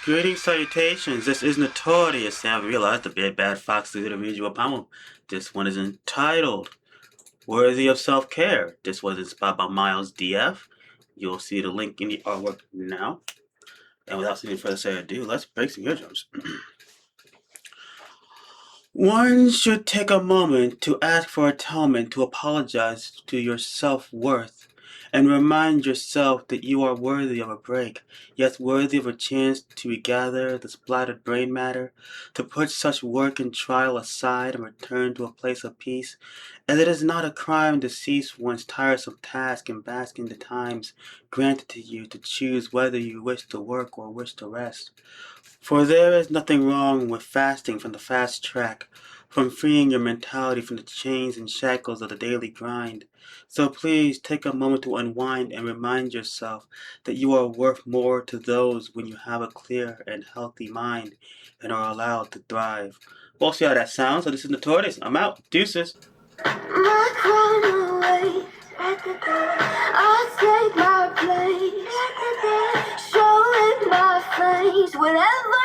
Greetings, salutations. This is Notorious. Sam realized the big bad fox is here to read you a poem. This one is entitled Worthy of Self-Care. This was inspired by Miles D.F. You'll see the link in the artwork now. And without any further ado, let's break some eardrums. One should take a moment to ask for atonement, to apologize to your self-worth, and remind yourself that you are worthy of a break, yes, worthy of a chance to regather the splattered brain matter, to put such work and trial aside and return to a place of peace, as it is not a crime to cease one's tiresome task and bask in the times granted to you to choose whether you wish to work or wish to rest. For there is nothing wrong with fasting from the fast track, from freeing your mentality from the chains and shackles of the daily grind. So please take a moment to unwind and remind yourself that you are worth more to those when you have a clear and healthy mind and are allowed to thrive. We'll see how that sounds. So this is Notorious. I'm out. Deuces. My crown away, I take my place, showing my face, whatever